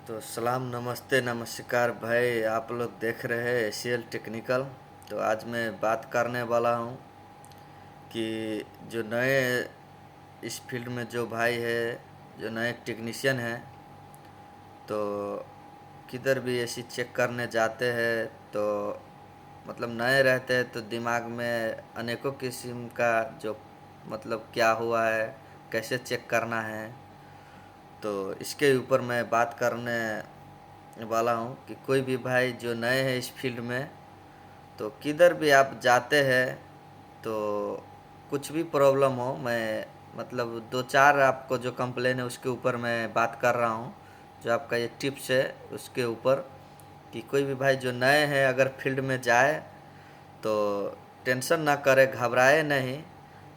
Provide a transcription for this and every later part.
तो सलाम, नमस्ते, नमस्कार भाई। आप लोग देख रहे हैं एसीएल टेक्निकल। तो आज मैं बात करने वाला हूँ कि जो नए इस फील्ड में जो भाई है, जो नए टेक्नीशियन हैं, तो किधर भी एसी चेक करने जाते हैं तो मतलब नए रहते हैं तो दिमाग में अनेकों किस्म का जो मतलब क्या हुआ है, कैसे चेक करना है, तो इसके ऊपर मैं बात करने वाला हूँ कि कोई भी भाई जो नए हैं इस फील्ड में, तो किधर भी आप जाते हैं तो कुछ भी प्रॉब्लम हो, मैं मतलब दो चार आपको जो कंप्लेन है उसके ऊपर मैं बात कर रहा हूँ, जो आपका ये टिप्स है उसके ऊपर, कि कोई भी भाई जो नए हैं अगर फील्ड में जाए तो टेंशन ना करे, घबराए नहीं।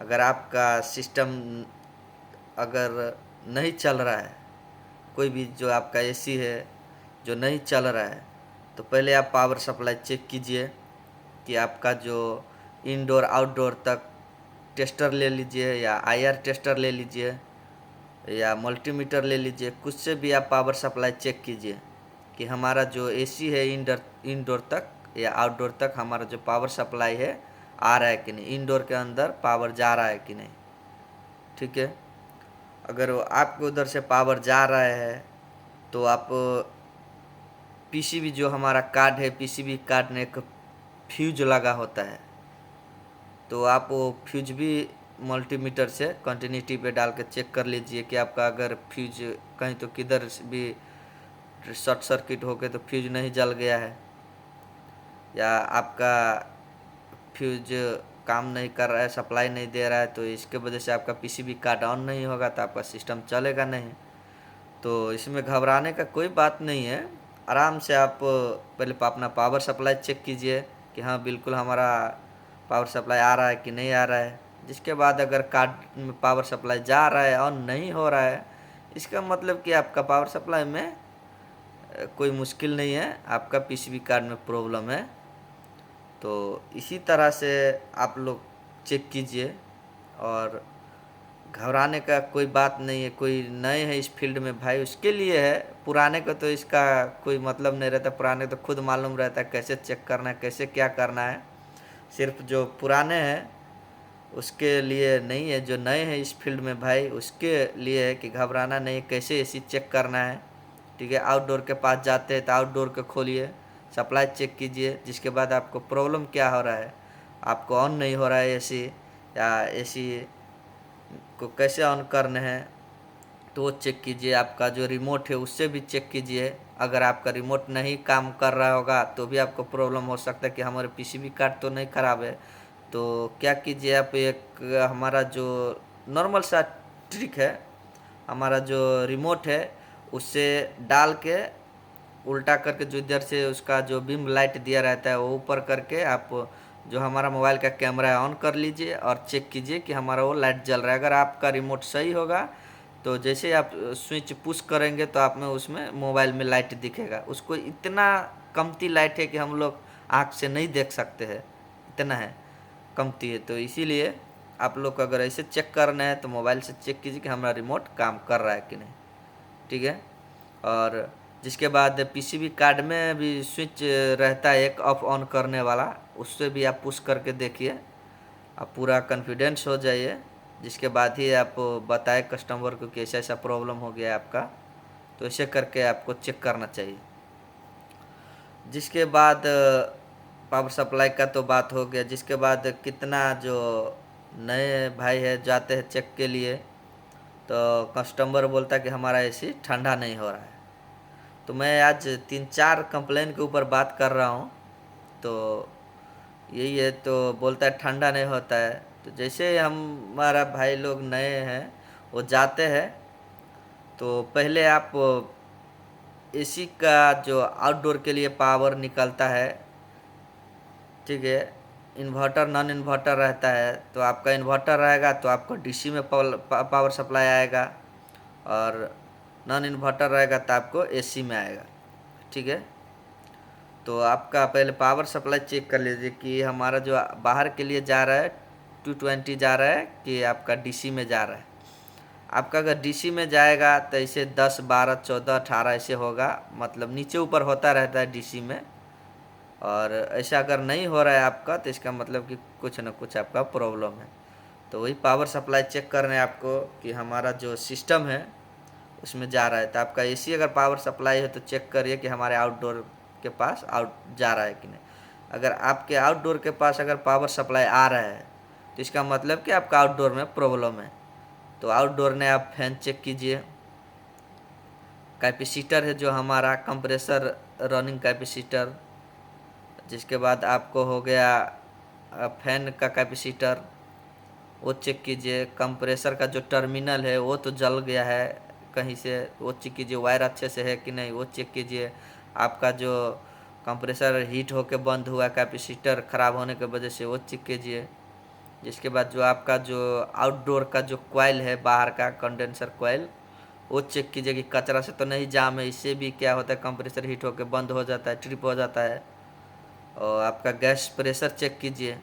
अगर आपका सिस्टम अगर नहीं चल रहा है, कोई भी जो आपका एसी है जो नहीं चल रहा है, तो पहले आप पावर सप्लाई चेक कीजिए कि आपका जो इनडोर आउटडोर तक टेस्टर ले लीजिए या आईआर टेस्टर ले लीजिए या मल्टीमीटर ले लीजिए, कुछ से भी आप पावर सप्लाई चेक कीजिए कि हमारा जो एसी है इंडोर इनडोर तक या आउटडोर तक हमारा जो पावर सप्लाई है आ रहा है कि नहीं, इनडोर के अंदर पावर जा रहा है कि नहीं। ठीक है, अगर आपके उधर से पावर जा रहा है तो आप पीसीबी जो हमारा कार्ड है, पीसीबी कार्ड में एक फ्यूज लगा होता है, तो आप वो फ्यूज भी मल्टीमीटर से कंटिन्यूटी पे डाल के चेक कर लीजिए कि आपका अगर फ्यूज कहीं तो किधर भी शॉर्ट सर्किट हो गए तो फ्यूज नहीं जल गया है, या आपका फ्यूज काम नहीं कर रहा है, सप्लाई नहीं दे रहा है, तो इसके वजह से आपका पीसीबी कार्ड ऑन नहीं होगा तो आपका सिस्टम चलेगा नहीं। तो इसमें घबराने का कोई बात नहीं है। आराम से आप पहले अपना पावर सप्लाई चेक कीजिए कि हाँ बिल्कुल हमारा पावर सप्लाई आ रहा है कि नहीं आ रहा है। जिसके बाद अगर कार्ड में पावर सप्लाई जा रहा है, ऑन नहीं हो रहा है, इसका मतलब कि आपका पावर सप्लाई में कोई मुश्किल नहीं है, आपका पीसीबी कार्ड में प्रॉब्लम है। तो इसी तरह से आप लोग चेक कीजिए, और घबराने का कोई बात नहीं है। कोई नए हैं इस फील्ड में भाई उसके लिए है, पुराने को तो इसका कोई मतलब नहीं रहता, पुराने तो खुद मालूम रहता है कैसे चेक करना है, कैसे क्या करना है। सिर्फ जो पुराने हैं उसके लिए नहीं है, जो नए हैं इस फील्ड में भाई उसके लिए है कि घबराना नहीं, कैसे एसी चेक करना है। ठीक है, आउटडोर के पास जाते हैं तो आउटडोर के खोलिए, सप्लाई चेक कीजिए, जिसके बाद आपको प्रॉब्लम क्या हो रहा है, आपको ऑन नहीं हो रहा है एसी, या एसी को कैसे ऑन करने हैं तो वो चेक कीजिए। आपका जो रिमोट है उससे भी चेक कीजिए, अगर आपका रिमोट नहीं काम कर रहा होगा तो भी आपको प्रॉब्लम हो सकता है कि हमारे पीसीबी कार्ड तो नहीं ख़राब है। तो क्या कीजिए आप, एक हमारा जो नॉर्मल सा ट्रिक है, हमारा जो रिमोट है उससे डाल के उल्टा करके, जो इधर से उसका जो बीम लाइट दिया रहता है वो ऊपर करके आप जो हमारा मोबाइल का कैमरा है ऑन कर लीजिए और चेक कीजिए कि हमारा वो लाइट जल रहा है। अगर आपका रिमोट सही होगा तो जैसे आप स्विच पुश करेंगे तो आप में उसमें मोबाइल में लाइट दिखेगा। उसको इतना कमती लाइट है कि हम लोग आँख से नहीं देख सकते हैं, इतना है, कमती है। तो इसीलिए आप लोग को अगर ऐसे चेक करना है तो मोबाइल से चेक कीजिए कि हमारा रिमोट काम कर रहा है कि नहीं। ठीक है, और जिसके बाद पीसीबी कार्ड में भी स्विच रहता है एक ऑफ ऑन करने वाला, उससे भी आप पुश करके देखिए, आप पूरा कॉन्फिडेंस हो जाइए। जिसके बाद ही आप बताए कस्टमर को कि ऐसा ऐसा प्रॉब्लम हो गया है आपका, तो ऐसे करके आपको चेक करना चाहिए। जिसके बाद पावर सप्लाई का तो बात हो गया। जिसके बाद कितना जो नए भाई है जाते हैं चेक के लिए, तो कस्टमर बोलता है कि हमारा एसी ठंडा नहीं हो रहा है। तो मैं आज तीन चार कंप्लेन के ऊपर बात कर रहा हूँ। तो यही है, तो बोलता है ठंडा नहीं होता है। तो जैसे हमारा भाई लोग नए हैं वो जाते हैं, तो पहले आप एसी का जो आउटडोर के लिए पावर निकलता है, ठीक है, इन्वर्टर नॉन इन्वर्टर रहता है, तो आपका इन्वर्टर रहेगा तो आपको डीसी में पावर सप्लाई आएगा, और नॉन इन्वर्टर रहेगा तो आपको एसी में आएगा। ठीक है, तो आपका पहले पावर सप्लाई चेक कर लीजिए कि हमारा जो बाहर के लिए जा रहा है 220 जा रहा है कि आपका डीसी में जा रहा है। आपका अगर डीसी में जाएगा तो ऐसे 10, 12, 14, 18 ऐसे होगा, मतलब नीचे ऊपर होता रहता है डीसी में। और ऐसा अगर नहीं हो रहा है आपका तो इसका मतलब कि कुछ ना कुछ आपका प्रॉब्लम है। तो वही पावर सप्लाई चेक करना है आपको कि हमारा जो सिस्टम है उसमें जा रहा है। तो आपका एसी अगर पावर सप्लाई है तो चेक करिए कि हमारे आउटडोर के पास जा रहा है कि नहीं। अगर आपके आउटडोर के पास अगर पावर सप्लाई आ रहा है तो इसका मतलब कि आपका आउटडोर में प्रॉब्लम है। तो आउटडोर में आप फैन चेक कीजिए, कैपेसिटर है जो हमारा कंप्रेसर रनिंग कैपेसिटर, जिसके बाद आपको हो गया फैन का कैपेसिटर, वो चेक कीजिए। कंप्रेसर का जो टर्मिनल है वो तो जल गया है कहीं से, वो चेक कीजिए। वायर अच्छे से है कि नहीं वो चेक कीजिए। आपका जो कंप्रेसर हीट होके बंद हुआ कैपेसिटर ख़राब होने की वजह से वो चेक कीजिए। जिसके बाद जो आपका जो आउटडोर का जो कॉइल है बाहर का कंडेंसर कॉइल, वो चेक कीजिए कि कचरा से तो नहीं जाम है। इससे भी क्या होता है, कंप्रेसर हीट होकर बंद हो जाता है, ट्रिप हो जाता है। और आपका गैस प्रेशर चेक कीजिए।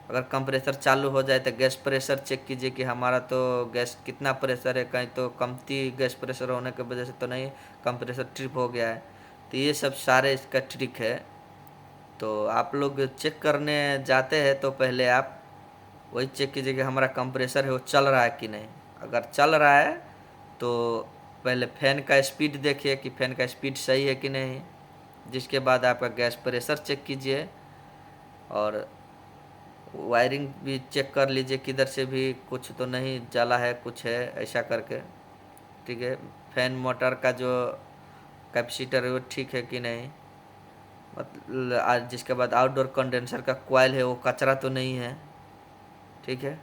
अगर कंप्रेसर चालू हो जाए तो गैस प्रेशर चेक कीजिए कि हमारा तो गैस कितना प्रेशर है, कहीं तो कमती गैस प्रेशर होने की वजह से तो नहीं कंप्रेसर ट्रिप हो गया है। तो ये सब सारे इसका ट्रिक है। तो आप लोग चेक करने जाते हैं तो पहले आप वही चेक कीजिए कि हमारा कंप्रेसर है वो चल रहा है कि नहीं। अगर चल रहा है तो पहले फैन का स्पीड देखिए कि फैन का स्पीड सही है कि नहीं। जिसके बाद आपका गैस प्रेशर चेक कीजिए और वायरिंग भी चेक कर लीजिए किधर से भी कुछ तो नहीं जला है, कुछ है ऐसा करके। ठीक है, फैन मोटर का जो कैपेसिटर है वो ठीक है कि नहीं, मतलब आज। जिसके बाद आउटडोर कंडेंसर का कॉइल है वो कचरा तो नहीं है। ठीक है,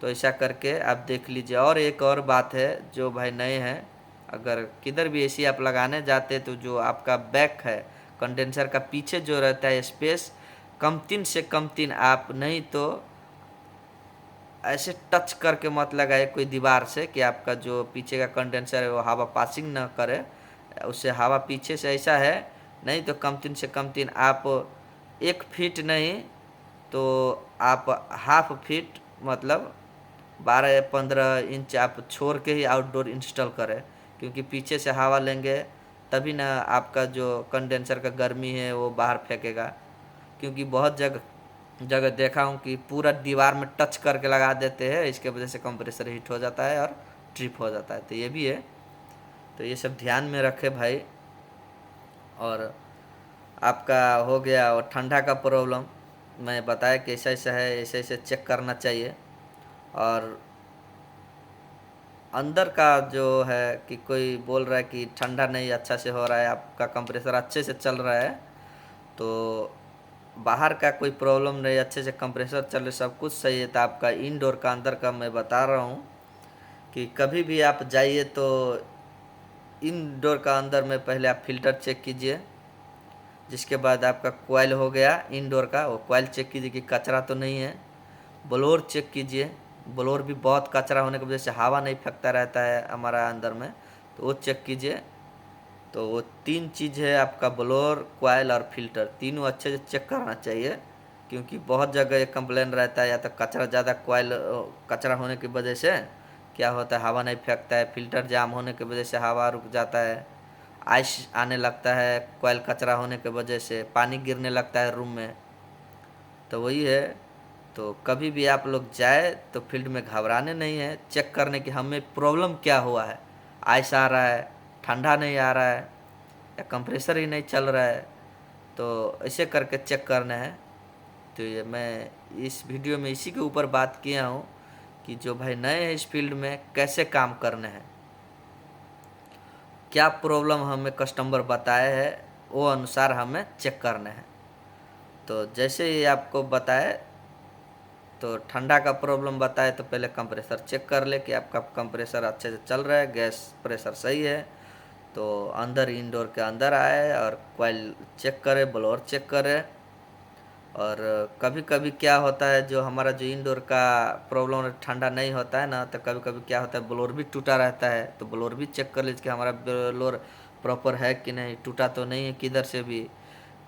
तो ऐसा करके आप देख लीजिए। और एक और बात है जो भाई नए हैं, अगर किधर भी एसी आप लगाने जाते तो जो आपका बैक है कंडेंसर का पीछे जो रहता है स्पेस, कम से कम 3 आप नहीं तो ऐसे टच करके मत लगाए कोई दीवार से कि आपका जो पीछे का कंडेंसर है वो हवा पासिंग ना करे, उससे हवा पीछे से ऐसा है। नहीं तो कम 3 आप 1 फीट नहीं तो आप हाफ फीट, मतलब 12 या 15 इंच आप छोड़ के ही आउटडोर इंस्टॉल करें। क्योंकि पीछे से हवा लेंगे तभी ना आपका जो कंडेंसर का गर्मी है वो बाहर फेंकेगा। क्योंकि बहुत जगह जगह देखा हूँ कि पूरा दीवार में टच करके लगा देते हैं, इसके वजह से कंप्रेसर हीट हो जाता है और ट्रिप हो जाता है। तो ये भी है, तो ये सब ध्यान में रखे भाई। और आपका हो गया और ठंडा का प्रॉब्लम मैं बताया कि ऐसा ऐसा है, ऐसे ऐसे चेक करना चाहिए। और अंदर का जो है कि कोई बोल रहा है कि ठंडा नहीं अच्छा से हो रहा है, आपका कंप्रेसर अच्छे से चल रहा है, तो बाहर का कोई प्रॉब्लम नहीं, अच्छे से कंप्रेसर चल रहा है, सब कुछ सही है। तो आपका इनडोर का अंदर का मैं बता रहा हूँ कि कभी भी आप जाइए तो इनडोर का अंदर में पहले आप फिल्टर चेक कीजिए। जिसके बाद आपका कॉइल हो गया इनडोर का, वो कॉइल चेक कीजिए कि कचरा तो नहीं है। ब्लोअर चेक कीजिए, ब्लोअर भी बहुत कचरा होने की वजह से हवा नहीं फेंकता रहता है हमारा अंदर में, तो वो चेक कीजिए। तो वो 3 चीज़ है आपका, ब्लोअर, कॉइल और फिल्टर, तीनों अच्छे से चेक करना चाहिए। क्योंकि बहुत जगह ये कंप्लेन रहता है या तो कचरा ज़्यादा कॉइल कचरा होने की वजह से क्या होता है हवा नहीं फेंकता है, फिल्टर जाम होने की वजह से हवा रुक जाता है, आइस आने लगता है, कॉइल कचरा होने की वजह से पानी गिरने लगता है रूम में। तो वही है। तो कभी भी आप लोग जाए तो फील्ड में घबराने नहीं है, चेक करने की हमें प्रॉब्लम क्या हुआ है। आइस आ रहा है, ठंडा नहीं आ रहा है, या कंप्रेसर ही नहीं चल रहा है, तो ऐसे करके चेक करना है। तो ये मैं इस वीडियो में इसी के ऊपर बात किया हूँ कि जो भाई नए हैं इस फील्ड में कैसे काम करने हैं, क्या प्रॉब्लम हमें कस्टमर बताए है वो अनुसार हमें चेक करना है। तो जैसे ही आपको बताए तो ठंडा का प्रॉब्लम बताए तो पहले कंप्रेसर चेक कर ले कि आपका कंप्रेसर अच्छे से चल रहा है, गैस प्रेशर सही है। तो अंदर इंडोर के अंदर आए और कॉइल चेक करे, ब्लोअर चेक करे। और कभी कभी क्या होता है जो हमारा जो इंडोर का प्रॉब्लम ठंडा नहीं होता है ना, तो कभी कभी क्या होता है ब्लोअर भी टूटा रहता है, तो ब्लोअर भी चेक कर लीजिए कि हमारा ब्लोअर प्रॉपर है कि नहीं, टूटा तो नहीं है किधर से भी,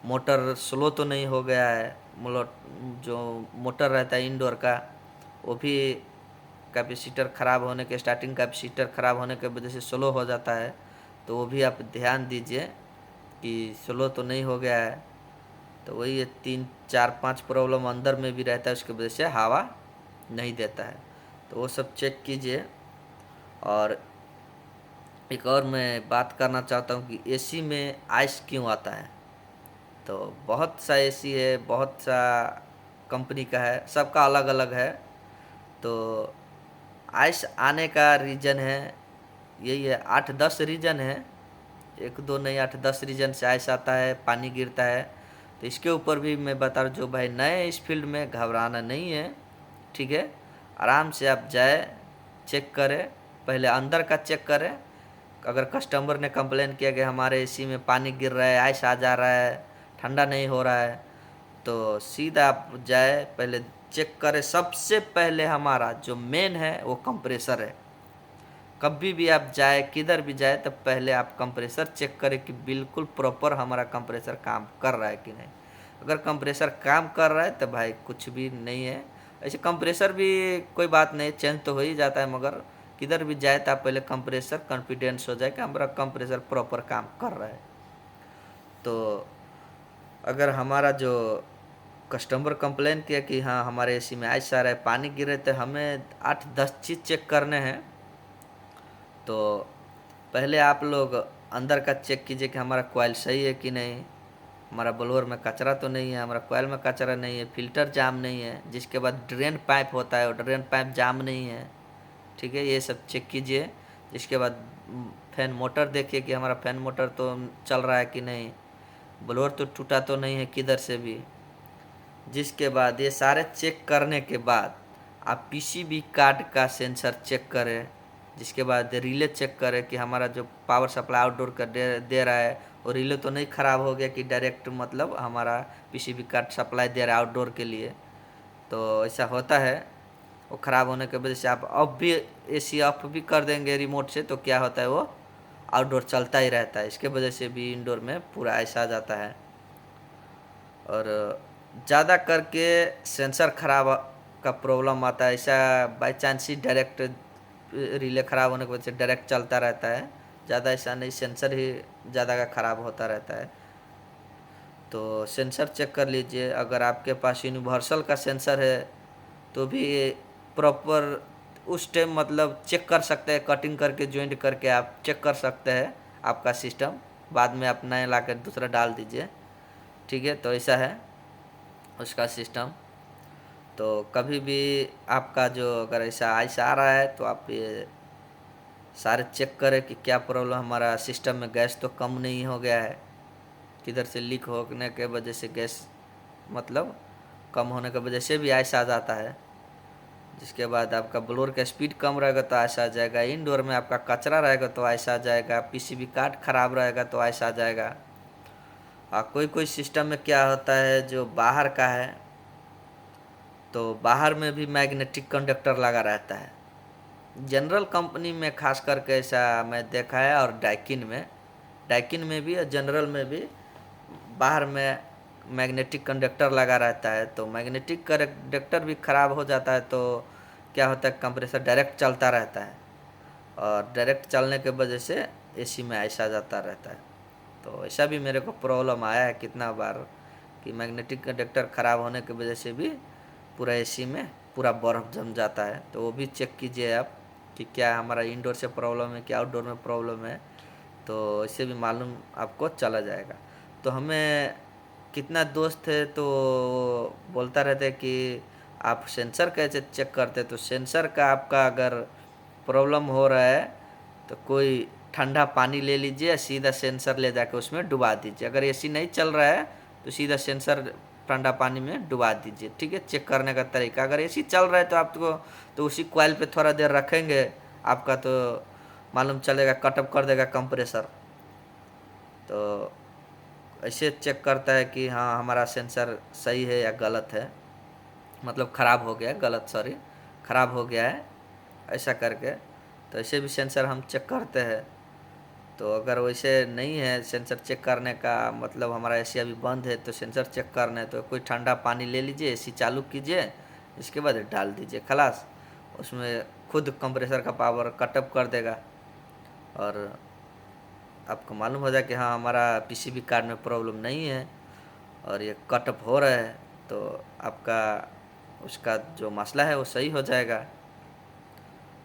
मोटर स्लो तो नहीं हो गया है। मतलब जो मोटर रहता है इंडोर का वो भी कैपेसिटर ख़राब होने के स्टार्टिंग कैपेसिटर ख़राब होने की वजह से स्लो हो जाता है, तो वो भी आप ध्यान दीजिए कि स्लो तो नहीं हो गया है। तो वही 3 4 5 प्रॉब्लम अंदर में भी रहता है, उसकी वजह से हवा नहीं देता है, तो वो सब चेक कीजिए। और एक और मैं बात करना चाहता हूँ कि एसी में आइस क्यों आता है। तो बहुत सा एसी है, बहुत सा कंपनी का है, सबका अलग अलग है। तो आइस आने का रीज़न है, यही है, 8 10 रीज़न है, 1 2 नहीं, 8 10 रीज़न से आइस आता है, पानी गिरता है। तो इसके ऊपर भी मैं बता रहा हूँ, जो भाई नए इस फील्ड में, घबराना नहीं है, ठीक है। आराम से आप जाए, चेक करें, पहले अंदर का चेक करें। अगर कस्टमर ने कंप्लेन किया कि हमारे एसी में पानी गिर रहा है, आइस आ जा रहा है, ठंडा नहीं हो रहा है, तो सीधा आप जाए, पहले चेक करें। सबसे पहले हमारा जो मेन है वो कंप्रेसर है। कभी भी आप जाए, किधर भी जाए, तो पहले आप कंप्रेसर चेक करें कि बिल्कुल प्रॉपर हमारा कंप्रेसर काम कर रहा है कि नहीं। अगर कंप्रेसर काम कर रहा है तो भाई कुछ भी नहीं है। ऐसे कंप्रेसर भी कोई बात नहीं, चेंज तो हो ही जाता है, मगर किधर भी जाए तो आप पहले कंप्रेसर कॉन्फिडेंस हो जाए कि हमारा कंप्रेसर प्रॉपर काम कर रहा है। तो अगर हमारा जो कस्टमर कंप्लेन किया कि हाँ हमारे एसी में आइस आ रहा है, पानी गिरे, तो हमें 8 10 चीज़ चेक करने हैं। तो पहले आप लोग अंदर का चेक कीजिए कि हमारा कॉइल सही है कि नहीं, हमारा ब्लोअर में कचरा तो नहीं है, हमारा कॉइल में कचरा नहीं है, फिल्टर जाम नहीं है। जिसके बाद ड्रेन पाइप होता है, वो ड्रेन पाइप जाम नहीं है, ठीक है, ये सब चेक कीजिए। जिसके बाद फैन मोटर देखिए कि हमारा फैन मोटर तो चल रहा है कि नहीं, ब्लोअर तो टूटा तो नहीं है किधर से भी। जिसके बाद ये सारे चेक करने के बाद आप पीसीबी कार्ड का सेंसर चेक करें। जिसके बाद रिले चेक करें कि हमारा जो पावर सप्लाई आउटडोर का दे रहा है, और रिले तो नहीं ख़राब हो गया कि डायरेक्ट मतलब हमारा पीसीबी कार्ड सप्लाई दे रहा है आउटडोर के लिए। तो ऐसा होता है, वो ख़राब होने की वजह से आप ऑफ भी, एसी ऑफ भी कर देंगे रिमोट से, तो क्या होता है, वो आउटडोर चलता ही रहता है। इसके वजह से भी इंडोर में पूरा ऐसा आ जाता है। और ज़्यादा करके सेंसर ख़राब का प्रॉब्लम आता है। ऐसा by chance he direct relay ख़राब होने की वजह से डायरेक्ट चलता रहता है, ज़्यादा ऐसा नहीं, सेंसर ही ज़्यादा का ख़राब होता रहता है। तो सेंसर चेक कर लीजिए। अगर आपके पास यूनिवर्सल का सेंसर है तो भी प्रॉपर उस टाइम मतलब चेक कर सकते हैं, कटिंग करके जॉइंट करके आप चेक कर सकते हैं आपका सिस्टम। बाद में आप नया ला कर दूसरा डाल दीजिए, ठीक है। तो ऐसा है उसका सिस्टम। तो कभी भी आपका जो अगर ऐसा आइस आ रहा है तो आप ये सारे चेक करें कि क्या प्रॉब्लम, हमारा सिस्टम में गैस तो कम नहीं हो गया है, किधर से लीक होने के वजह से गैस मतलब कम होने की वजह से भी आइस आ जाता है। जिसके बाद आपका ब्लोअर का स्पीड कम रहेगा तो आइस आ जाएगा, इंडोर में आपका कचरा रहेगा तो आइस आ जाएगा, पीसीबी कार्ड खराब रहेगा तो आइस आ जाएगा। और कोई कोई सिस्टम में क्या होता है जो बाहर का है, तो बाहर में भी मैग्नेटिक कंडक्टर लगा रहता है। जनरल कंपनी में खास करके ऐसा मैं देखा है, और डाइकिन में भी और जनरल में भी बाहर में मैग्नेटिक कंडक्टर लगा रहता है। तो मैग्नेटिक कंडक्टर भी ख़राब हो जाता है तो क्या होता है, कंप्रेसर डायरेक्ट चलता रहता है, और डायरेक्ट चलने के वजह से एसी में ऐसा जाता रहता है। तो ऐसा भी मेरे को प्रॉब्लम आया है कितना बार कि मैग्नेटिक कंडक्टर ख़राब होने की वजह से भी पूरा एसी में पूरा बर्फ़ जम जाता है। तो वो भी चेक कीजिए आप कि क्या हमारा इंडोर से प्रॉब्लम है कि आउटडोर में प्रॉब्लम है, तो इससे भी मालूम आपको चला जाएगा। तो हमें कितना दोस्त है तो बोलता रहता है कि आप सेंसर कैसे चेक करते, तो सेंसर का आपका अगर प्रॉब्लम हो रहा है तो कोई ठंडा पानी ले लीजिए, सीधा सेंसर ले जाकर उसमें डुबा दीजिए। अगर एसी नहीं चल रहा है तो सीधा सेंसर ठंडा पानी में डुबा दीजिए, ठीक है। चेक करने का तरीका, अगर एसी चल रहा है तो आपको तो उसी कॉइल पे थोड़ा देर रखेंगे, आपका तो मालूम चलेगा, कटअप कर देगा कंप्रेसर। तो ऐसे चेक करता है कि हाँ हमारा सेंसर सही है या गलत है, मतलब ख़राब हो गया है, गलत सॉरी, ख़राब हो गया है, ऐसा करके। तो ऐसे भी सेंसर हम चेक करते हैं। तो अगर वैसे नहीं है सेंसर चेक करने का मतलब हमारा एसी अभी बंद है, तो सेंसर चेक करना है तो कोई ठंडा पानी ले लीजिए, एसी चालू कीजिए, इसके बाद डाल दीजिए, खलास। उसमें खुद कंप्रेसर का पावर कटअप कर देगा और आपको मालूम हो जाए कि हाँ हमारा पीसीबी कार्ड में प्रॉब्लम नहीं है और ये कटअप हो रहा है, तो आपका उसका जो मसला है वो सही हो जाएगा।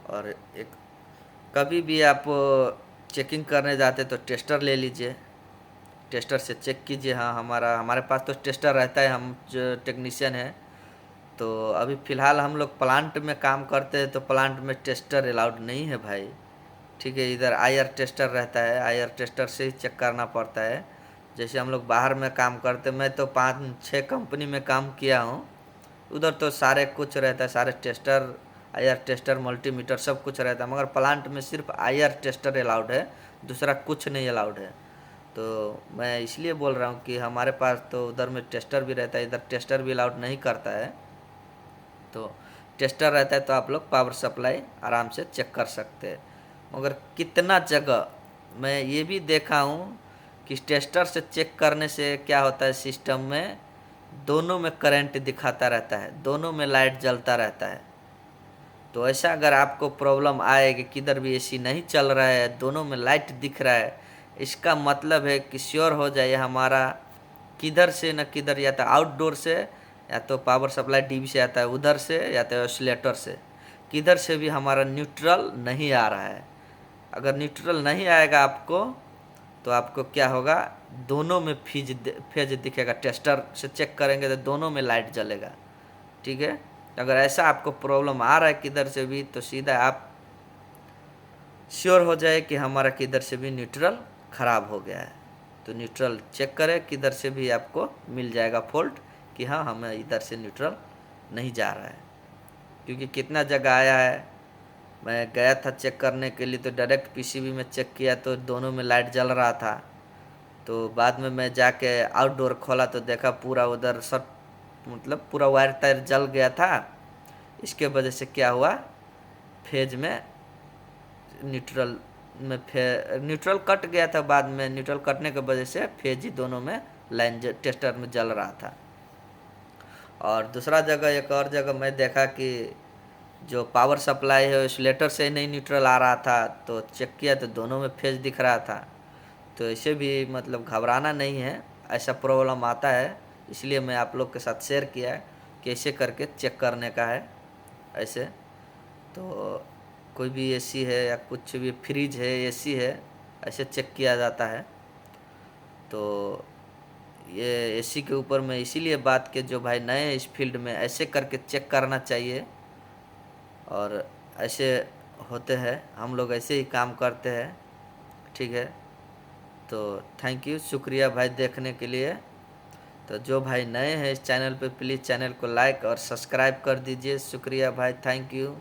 और एक कभी भी आप चेकिंग करने जाते तो टेस्टर ले लीजिए, टेस्टर से चेक कीजिए। हाँ हमारे पास तो टेस्टर रहता है, हम जो टेक्नीशियन हैं। तो अभी फ़िलहाल हम लोग प्लांट में काम करते हैं, तो प्लांट में टेस्टर अलाउड नहीं है भाई, ठीक है। इधर आईआर टेस्टर रहता है, आईआर टेस्टर से ही चेक करना पड़ता है। जैसे हम लोग बाहर में काम करते, मैं तो 5-6 कंपनी में काम किया हूँ, उधर तो सारे कुछ रहता है, सारे टेस्टर, आईआर टेस्टर, मल्टीमीटर सब कुछ रहता है। मगर प्लांट में सिर्फ आईआर टेस्टर अलाउड है, दूसरा कुछ नहीं अलाउड है। तो मैं इसलिए बोल रहा हूँ कि हमारे पास तो उधर में टेस्टर भी रहता है, इधर टेस्टर भी अलाउड नहीं करता है। तो टेस्टर रहता है तो आप लोग पावर सप्लाई आराम से चेक कर सकते हैं। मगर कितना जगह मैं ये भी देखा हूँ कि टेस्टर से चेक करने से क्या होता है, सिस्टम में दोनों में करंट दिखाता रहता है, दोनों में लाइट जलता रहता है। तो ऐसा अगर आपको प्रॉब्लम आए कि किधर भी एसी नहीं चल रहा है, दोनों में लाइट दिख रहा है, इसका मतलब है कि श्योर हो जाए हमारा किधर से न किधर, या तो आउटडोर से, या तो पावर सप्लाई डीबी से आता है उधर से, या तो ऑसिलेटर से, किधर से भी हमारा न्यूट्रल नहीं आ रहा है। अगर न्यूट्रल नहीं आएगा आपको, तो आपको क्या होगा, दोनों में फेज दिखेगा। टेस्टर से चेक करेंगे तो दोनों में लाइट जलेगा, ठीक है। अगर ऐसा आपको प्रॉब्लम आ रहा है किधर से भी, तो सीधा आप श्योर हो जाए कि हमारा किधर से भी न्यूट्रल ख़राब हो गया है। तो न्यूट्रल चेक करें, किधर से भी आपको मिल जाएगा फॉल्ट कि हाँ हमें इधर से न्यूट्रल नहीं जा रहा है। क्योंकि कितना जगह आया है, मैं गया था चेक करने के लिए, तो डायरेक्ट पीसीबी में चेक किया तो दोनों में लाइट जल रहा था। तो बाद में मैं जाके आउटडोर खोला तो देखा पूरा उधर सब, मतलब पूरा वायर तार जल गया था। इसके वजह से क्या हुआ, फेज में न्यूट्रल में न्यूट्रल कट गया था। बाद में न्यूट्रल कटने की वजह से फेज ही दोनों में लाइन टेस्टर में जल रहा था। और दूसरा जगह, एक और जगह मैं देखा कि जो पावर सप्लाई है ऑसिलेटर से नहीं न्यूट्रल आ रहा था, तो चेक किया तो दोनों में फेज दिख रहा था। तो ऐसे भी मतलब घबराना नहीं है, ऐसा प्रॉब्लम आता है, इसलिए मैं आप लोग के साथ शेयर किया है कि ऐसे करके चेक करने का है। ऐसे तो कोई भी एसी है या कुछ भी फ्रिज है, एसी है, ऐसे चेक किया जाता है। तो ये एसी के ऊपर मैं इसीलिए बात की, जो भाई नए इस फील्ड में ऐसे करके चेक करना चाहिए। और ऐसे होते हैं, हम लोग ऐसे ही काम करते हैं, ठीक है। तो थैंक यू, शुक्रिया भाई देखने के लिए। तो जो भाई नए हैं इस चैनल पे, प्लीज़ चैनल को लाइक और सब्सक्राइब कर दीजिए। शुक्रिया भाई, थैंक यू।